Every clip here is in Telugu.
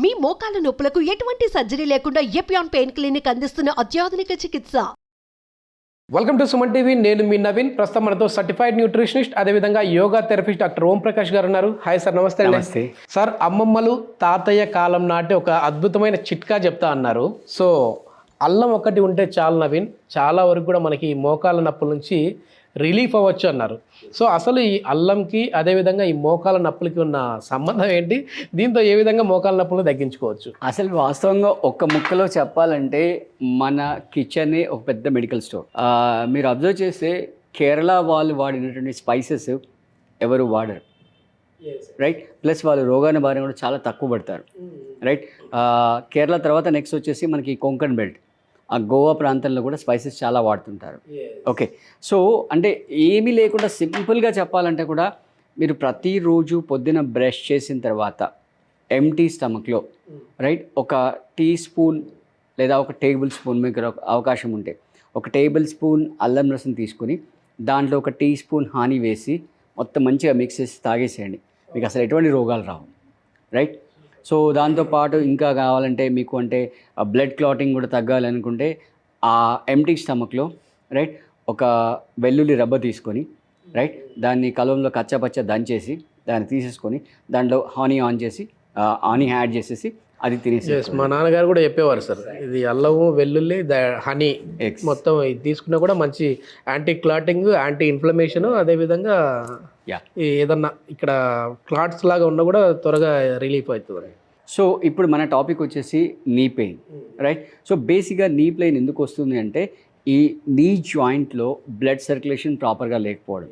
మీ మోకాల నొప్పులకు ఎటువంటి సర్జరీ లేకుండా ఎపియాన్ పెయిన్ క్లినిక్ అందిస్తున్న అత్యాధునిక చికిత్స. Welcome to Suman TV. నేను మీ నవీన్. ప్రస్తుతం మనతో సర్టిఫైడ్ న్యూట్రిషనిస్ట్ అదేవిధంగా యోగా థెరపిస్ట్ డాక్టర్ ఓం ప్రకాష్ గారు ఉన్నారు. హాయ్ సార్, నమస్తే. నమస్తే సార్, అమ్మమ్మలు తాతయ్య కాలం నాటి ఒక అద్భుతమైన చిట్కా చెప్తా అన్నారు. సో అల్లం ఒకటి ఉంటే చాలు నవీన్, చాలా వరకు కూడా మనకి మోకాల నొప్పుల నుంచి రిలీఫ్ అవ్వచ్చు అన్నారు. సో అసలు ఈ అల్లంకి అదేవిధంగా ఈ మోకాల నొప్పులకి ఉన్న సంబంధం ఏంటి, దీంతో ఏ విధంగా మోకాల నొప్పులు తగ్గించుకోవచ్చు? అసలు వాస్తవంగా ఒక్క ముక్కలో చెప్పాలంటే మన కిచెనే ఒక పెద్ద మెడికల్ స్టోర్. మీరు అబ్జర్వ్ చేస్తే కేరళ వాళ్ళు వాడినటువంటి స్పైసెస్ ఎవరు వాడరు, రైట్? ప్లస్ వాళ్ళు రోగాన బారిన కూడా చాలా తక్కువ పడతారు, రైట్? కేరళ తర్వాత నెక్స్ట్ వచ్చేసి మనకి కొంకణ్ బెల్ట్, ఆ గోవా ప్రాంతంలో కూడా స్పైసెస్ చాలా వాడుతుంటారు. ఓకే, సో అంటే ఏమీ లేకుండా సింపుల్గా చెప్పాలంటే కూడా మీరు ప్రతిరోజు పొద్దున బ్రష్ చేసిన తర్వాత ఎంటీ స్టమక్లో, రైట్, ఒక టీ స్పూన్ లేదా ఒక టేబుల్ స్పూన్, మీకు అవకాశం ఉంటే ఒక టేబుల్ స్పూన్ అల్లం రసం తీసుకుని దాంట్లో ఒక టీ స్పూన్ హనీ వేసి మొత్తం మంచిగా మిక్స్ చేసి తాగేసేయండి. మీకు అసలు ఎటువంటి రోగాలు రావు, రైట్? సో దాంతోపాటు ఇంకా కావాలంటే మీకు అంటే బ్లడ్ క్లాటింగ్ కూడా తగ్గాలనుకుంటే ఆ ఎంటీ స్టమక్లో, రైట్, ఒక వెల్లుల్లి రబ్బ తీసుకొని, రైట్, దాన్ని కలంలో కచ్చపచ్చ దంచేసి దాన్ని తీసేసుకొని దాంట్లో హనీ ఆన్ చేసి హనీ యాడ్ చేసేసి అది తినేసి. మా నాన్నగారు కూడా చెప్పేవారు సార్, ఇది అల్లము వెల్లుల్లి హనీ మొత్తం ఇది తీసుకున్నా కూడా మంచి యాంటీ క్లాటింగ్, యాంటీ ఇన్ఫ్లమేషన్, అదేవిధంగా ఏదన్నా ఇక్కడ క్లాట్స్ లాగా ఉన్నా కూడా త్వరగా రిలీఫ్ అవుతుంది. సో ఇప్పుడు మన టాపిక్ వచ్చేసి నీ పెయిన్, రైట్? సో బేసిక్గా నీ పెయిన్ ఎందుకు వస్తుంది అంటే ఈ నీ జాయింట్లో బ్లడ్ సర్క్యులేషన్ ప్రాపర్గా లేకపోవడం,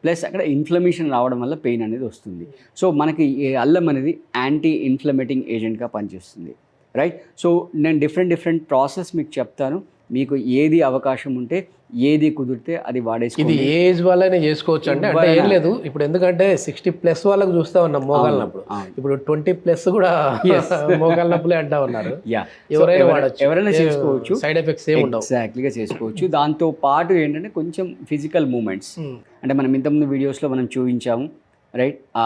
ప్లస్ అక్కడ ఇన్ఫ్లమేషన్ రావడం వల్ల పెయిన్ అనేది వస్తుంది. సో మనకి ఈ అల్లం అనేది యాంటీ ఇన్ఫ్లమేటింగ్ ఏజెంట్గా పనిచేస్తుంది, రైట్? సో నేను డిఫరెంట్ ప్రాసెస్ మీకు చెప్తాను, మీకు ఏది అవకాశం ఉంటే ఏది కుదిరితే అది వాడేసి. ఇది ఏజ్ వాళ్ళనే చేసుకోవచ్చు అంటే ఏం లేదు. ఇప్పుడు ఎందుకంటే 60+ వాళ్ళకు చూస్తా ఉన్నాం మోకాల నొప్పులు, ఇప్పుడు 20+ కూడా మోకాల నొప్పులే అంటా ఉన్నారు. ఎవరైనా చేసుకోవచ్చు, సైడ్ ఎఫెక్ట్స్ ఏమి ఉండవు, ఎగ్జాక్ట్లీగా చేసుకోవచ్చు. దాంతో పాటు ఏంటంటే కొంచెం ఫిజికల్ మూమెంట్స్, అంటే మనం ఇంతకుముందు వీడియోస్లో మనం చూపించాము, రైట్? ఆ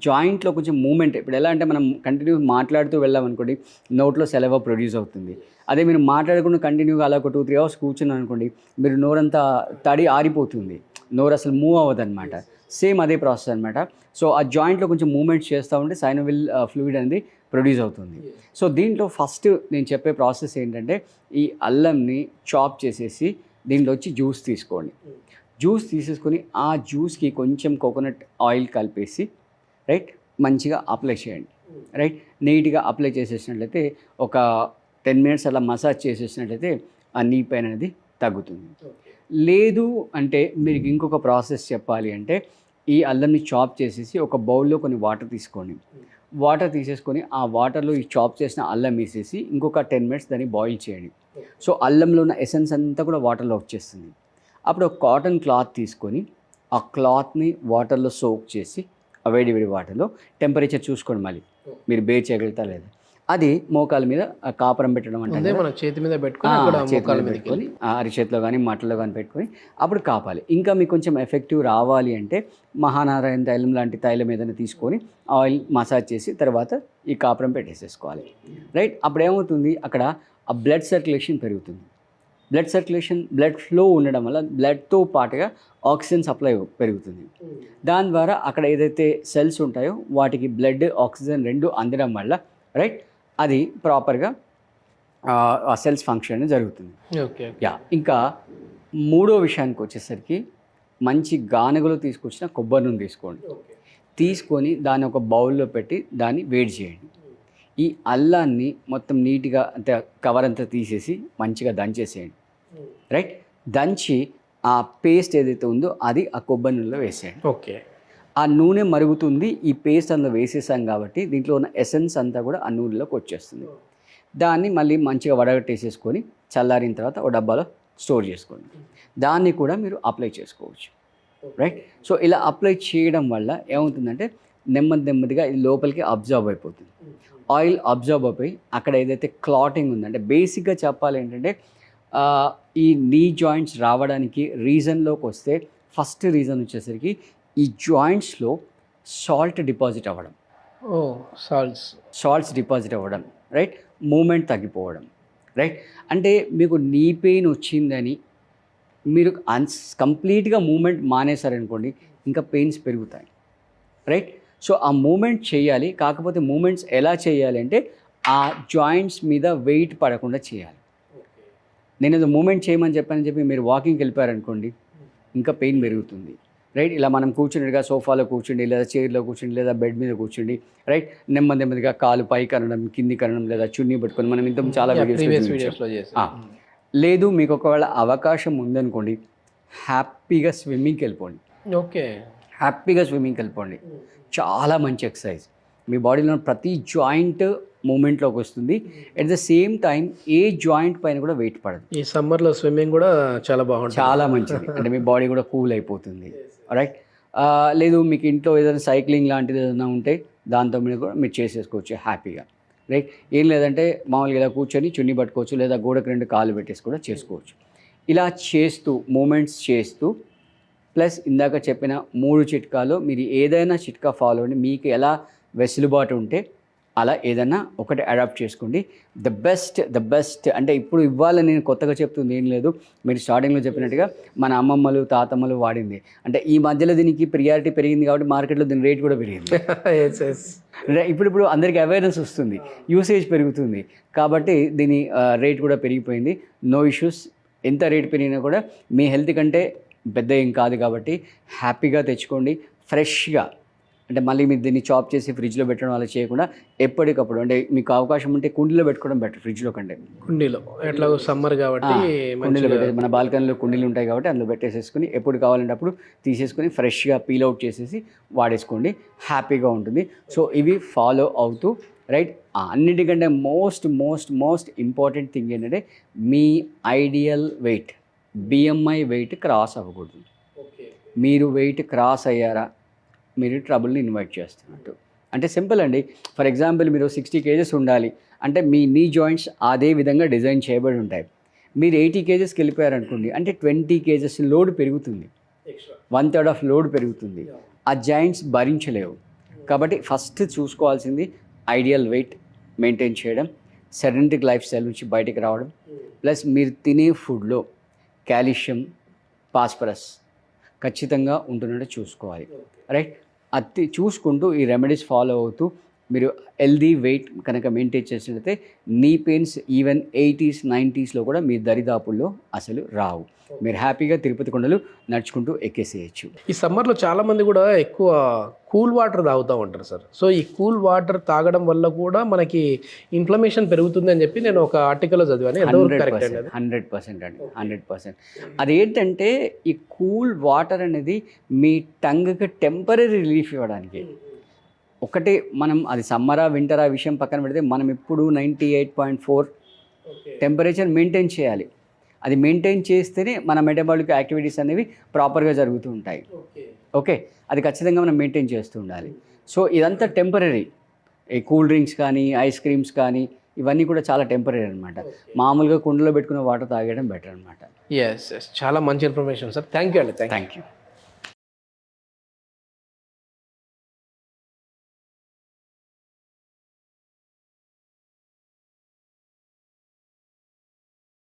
జాయింట్లో కొంచెం మూమెంట్. ఇప్పుడు ఎలా అంటే మనం కంటిన్యూ మాట్లాడుతూ వెళ్ళామనుకోండి, నోట్లో సెలవ ప్రొడ్యూస్ అవుతుంది. అదే మీరు మాట్లాడకుండా కంటిన్యూగా అలా ఒక 2-3 అవర్స్ కూర్చున్నాను అనుకోండి, మీరు నోరంతా తడి ఆరిపోతుంది, నోరు అసలు మూవ్ అవ్వదు అనమాట. సేమ్ అదే ప్రాసెస్ అనమాట. సో ఆ జాయింట్లో కొంచెం మూమెంట్స్ చేస్తూ ఉంటే సైనోవిల్ ఫ్లూయిడ్ అనేది ప్రొడ్యూస్ అవుతుంది. సో దీంట్లో ఫస్ట్ నేను చెప్పే ప్రాసెస్ ఏంటంటే ఈ అల్లంని చాప్ చేసేసి దీంట్లో వచ్చి జ్యూస్ తీసుకోండి. జ్యూస్ తీసేసుకొని ఆ జ్యూస్కి కొంచెం కోకోనట్ ఆయిల్ కలిపేసి, రైట్, మంచిగా అప్లై చేయండి, రైట్? నీట్గా అప్లై చేసేసినట్లయితే ఒక 10 minutes అలా మసాజ్ చేసేసినట్లయితే ఆ నీ పెయిన్ అనేది తగ్గుతుంది. లేదు అంటే మీరు ఇంకొక ప్రాసెస్ చెప్పాలి అంటే ఈ అల్లంని చాప్ చేసేసి ఒక బౌల్లో కొన్ని వాటర్ తీసుకోండి. వాటర్ తీసేసుకొని ఆ వాటర్లో ఈ చాప్ చేసిన అల్లం వేసేసి ఇంకొక 10 minutes దాన్ని బాయిల్ చేయండి. సో అల్లంలో ఉన్న ఎసెన్స్ అంతా కూడా వాటర్లో వచ్చేస్తుంది. అప్పుడు ఒక కాటన్ క్లాత్ తీసుకొని ఆ క్లాత్ని వాటర్లో సోక్ చేసి ఆ వేడి వాటర్లో టెంపరేచర్ చూసుకోండి, మళ్ళీ మీరు బేర్ చేయగలుగుతా లేదా. అది మోకాల మీద కాపురం పెట్టడం అంటే మన చేతి మీద పెట్టుకొని అరిచేతిలో కానీ మట్టలో కానీ పెట్టుకొని అప్పుడు కాపాలి. ఇంకా మీకు కొంచెం ఎఫెక్టివ్ రావాలి అంటే మహానారాయణ తైలం లాంటి తైలం ఏదైనా తీసుకొని ఆయిల్ మసాజ్ చేసి తర్వాత ఈ కాపురం పెట్టేసేసుకోవాలి, రైట్? అప్పుడు ఏమవుతుంది, అక్కడ ఆ బ్లడ్ సర్క్యులేషన్ పెరుగుతుంది. బ్లడ్ ఫ్లో ఉండడం వల్ల బ్లడ్తో పాటుగా ఆక్సిజన్ సప్లై పెరుగుతుంది. దాని ద్వారా అక్కడ ఏదైతే సెల్స్ ఉంటాయో వాటికి బ్లడ్, ఆక్సిజన్ రెండు అందడం వల్ల, రైట్, అది ప్రాపర్గా ఆ సెల్స్ ఫంక్షన్ జరుగుతుంది. ఇంకా మూడో విషయానికి వచ్చేసరికి మంచి గానుగలో తీసుకొచ్చిన కొబ్బరి నూనె తీసుకొని దాన్ని ఒక బౌల్లో పెట్టి దాన్ని వేడి చేయండి. ఈ అల్లాన్ని మొత్తం నీట్గా అంతే కవర్ అంతా తీసేసి మంచిగా దంచేసేయండి, రైట్? దంచి ఆ పేస్ట్ ఏదైతే ఉందో అది ఆ కొబ్బరి నూనెలో వేసేయండి. ఓకే, ఆ నూనె మరుగుతుంది, ఈ పేస్ట్ అందులో వేసేసాం కాబట్టి దీంట్లో ఉన్న ఎసెన్స్ అంతా కూడా ఆ నూనెలోకి వచ్చేస్తుంది. దాన్ని మళ్ళీ మంచిగా వడగట్టేసేసుకొని చల్లారిన తర్వాత ఒక డబ్బాలో స్టోర్ చేసుకోండి. దాన్ని కూడా మీరు అప్లై చేసుకోవచ్చు, రైట్? సో ఇలా అప్లై చేయడం వల్ల ఏమవుతుందంటే నెమ్మదిగా ఇది లోపలికి అబ్జర్వ్ అయిపోతుంది. ఆయిల్ అబ్జర్వ్ అయిపోయి అక్కడ ఏదైతే క్లాటింగ్ ఉందంటే, బేసిక్గా చెప్పాలి ఏంటంటే ఈ నీ జాయింట్స్ రావడానికి రీజన్లోకి వస్తే ఫస్ట్ రీజన్ వచ్చేసరికి ఈ జాయింట్స్లో సాల్ట్ డిపాజిట్ అవ్వడం. ఓ సాల్ట్స్. సాల్ట్స్ డిపాజిట్ అవ్వడం, రైట్, మూమెంట్ తగ్గిపోవడం, రైట్. అంటే మీకు నీ పెయిన్ వచ్చిందని మీరు కంప్లీట్గా మూమెంట్ మానేశారనుకోండి, ఇంకా పెయిన్స్ పెరుగుతాయి, రైట్. సో ఆ మూమెంట్ చేయాలి, కాకపోతే మూమెంట్స్ ఎలా చేయాలి అంటే ఆ జాయింట్స్ మీద వెయిట్ పడకుండా చేయాలి. నేను ఏదో మూమెంట్ చేయమని చెప్పి మీరు వాకింగ్కి వెళ్ళిపోయారనుకోండి, ఇంకా పెయిన్ పెరుగుతుంది, రైట్. ఇలా మనం కూర్చున్నట్టుగా సోఫాలో కూర్చుండి, లేదా చైర్లో కూర్చుండి, లేదా బెడ్ మీద కూర్చుండి, రైట్, నెమ్మదిగా కాలు పైకి అనడం, కిందికి అనడం, లేదా చున్నీ పట్టుకొని మనం ఇంత చాలా వీడియోస్లో చేస్తాం. లేదు మీకు ఒకవేళ అవకాశం ఉందనుకోండి, హ్యాపీగా స్విమ్మింగ్కి వెళ్ళిపోండి. ఓకే, హ్యాపీగా స్విమ్మింగ్కి వెళ్ళిపోండి. చాలా మంచి ఎక్సర్సైజ్, మీ బాడీలో ప్రతి జాయింట్ మూమెంట్లోకి వస్తుంది. At the same time A joint పైన కూడా వెయిట్ పడదు. ఈ సమ్మర్లో స్విమ్మింగ్ కూడా చాలా బాగుంటుంది, చాలా మంచిది. అంటే మీ బాడీ కూడా కూల్ అయిపోతుంది, రైట్. లేదు మీకు ఇంట్లో ఏదైనా సైక్లింగ్ లాంటిది ఏదైనా ఉంటే దాంతో మీరు కూడా మీరు చేసేసుకోవచ్చు హ్యాపీగా, రైట్. ఏం లేదంటే మామూలుగా ఇలా కూర్చొని చున్నీ పట్టుకోవచ్చు, లేదా గోడకు 2 కాళ్ళు పెట్టేసి కూడా చేసుకోవచ్చు. ఇలా చేస్తూ మూమెంట్స్ చేస్తూ ప్లస్ ఇందాక చెప్పిన 3 చిట్కాలు మీరు ఏదైనా చిట్కా ఫాలో అవ్వండి. మీకు ఎలా వెసులుబాటు ఉంటే అలా ఏదైనా ఒకటి అడాప్ట్ చేసుకోండి. ద బెస్ట్ అంటే ఇప్పుడు ఇవ్వాలి నేను కొత్తగా చెప్తుంది ఏం లేదు. మీరు స్టార్టింగ్లో చెప్పినట్టుగా మన అమ్మమ్మలు తాతమ్మలు వాడింది. అంటే ఈ మధ్యలో దీనికి ప్రియారిటీ పెరిగింది కాబట్టి మార్కెట్లో దీని రేట్ కూడా పెరిగింది. ఇప్పుడు అందరికీ అవేర్నెస్ వస్తుంది, యూసేజ్ పెరుగుతుంది కాబట్టి దీని రేట్ కూడా పెరిగిపోయింది. No issues. ఎంత రేట్ పెరిగినా కూడా మీ హెల్త్ కంటే పెద్ద ఏం కాదు కాబట్టి హ్యాపీగా తెచ్చుకోండి ఫ్రెష్గా. అంటే మళ్ళీ మీరు దీన్ని చాప్ చేసి ఫ్రిడ్జ్లో పెట్టడం అలా చేయకుండా ఎప్పటికప్పుడు, అంటే మీకు అవకాశం ఉంటే కుండీలో పెట్టుకోవడం బెటర్ ఫ్రిడ్జ్లో కంటే. కుండీలో ఎట్లా సమ్మర్ కాబట్టి కుండీలో పెట్టేసి, మన బాల్కనీలో కుండీలు ఉంటాయి కాబట్టి అందులో పెట్టేసేసుకుని ఎప్పుడు కావాలంటే అప్పుడు తీసేసుకుని ఫ్రెష్గా పీల్ అవుట్ చేసేసి వాడేసుకోండి, హ్యాపీగా ఉంటుంది. సో ఇవి ఫాలో అవుతూ, రైట్. అన్నిటికంటే మోస్ట్ ఇంపార్టెంట్ థింగ్ ఏంటంటే మీ ideal weight, BMI weight cross అవ్వకూడదు. మీరు వెయిట్ క్రాస్ అయ్యారా మీరు ట్రబుల్ని ఇన్వైట్ చేస్తున్నట్టు. అంటే సింపుల్ అండి. ఫర్ ఎగ్జాంపుల్ మీరు 60 kgs ఉండాలి అంటే మీ నీ జాయింట్స్ అదే విధంగా డిజైన్ చేయబడి ఉంటాయి. మీరు 80 kgsకి వెళ్ళిపోయారనుకోండి అంటే 20 kgs లోడ్ పెరుగుతుంది, 1/3 ఆఫ్ లోడ్ పెరుగుతుంది. ఆ జాయింట్స్ భరించలేవు. కాబట్టి ఫస్ట్ చూసుకోవాల్సింది ఐడియల్ వెయిట్ మెయింటైన్ చేయడం, సెడెంటరీ లైఫ్ స్టైల్ నుంచి బయటికి రావడం, ప్లస్ మీరు తినే ఫుడ్లో కాల్షియం, ఫాస్ఫరస్ ఖచ్చితంగా ఉంటున్నట్టు చూసుకోవాలి, రైట్. అది చూసుకుంటూ ఈ రెమెడీస్ ఫాలో అవుతూ మీరు హెల్దీ వెయిట్ కనుక మెయింటైన్ చేసినట్లయితే నీ పెయిన్స్ ఈవెన్ 80s 90sలో కూడా మీ దరిదాపుల్లో అసలు రావు. మీరు హ్యాపీగా తిరుపతి కొండలు నడుచుకుంటూ ఎక్కేసేయచ్చు. ఈ సమ్మర్లో చాలామంది కూడా ఎక్కువ కూల్ వాటర్ తాగుతూ ఉంటారు సార్. సో ఈ కూల్ వాటర్ తాగడం వల్ల కూడా మనకి ఇన్ఫ్లమేషన్ పెరుగుతుంది అని చెప్పి నేను ఒక ఆర్టికల్లో చదివాను. 100% అండి, 100%. అదేంటంటే ఈ కూల్ వాటర్ అనేది మీ టంగ్కి టెంపరీ రిలీఫ్ ఇవ్వడానికి. ఒకటి మనం అది సమ్మరా వింటరా విషయం పక్కన పెడితే మనం ఇప్పుడు 98.4 టెంపరేచర్ మెయింటైన్ చేయాలి. అది మెయింటైన్ చేస్తేనే మన మెటబాలిక్ యాక్టివిటీస్ అనేవి ప్రాపర్గా జరుగుతూ ఉంటాయి. ఓకే, అది ఖచ్చితంగా మనం మెయింటైన్ చేస్తూ ఉండాలి. సో ఇదంతా టెంపరీ. ఈ కూల్ డ్రింక్స్ కానీ ఐస్ క్రీమ్స్ కానీ ఇవన్నీ కూడా చాలా టెంపరీ అనమాట. మామూలుగా కుండలో పెట్టుకున్న వాటర్ తాగడం బెటర్ అనమాట. ఎస్, చాలా మంచి ఇన్ఫర్మేషన్ సార్. థ్యాంక్ యూ అండి. Thank you.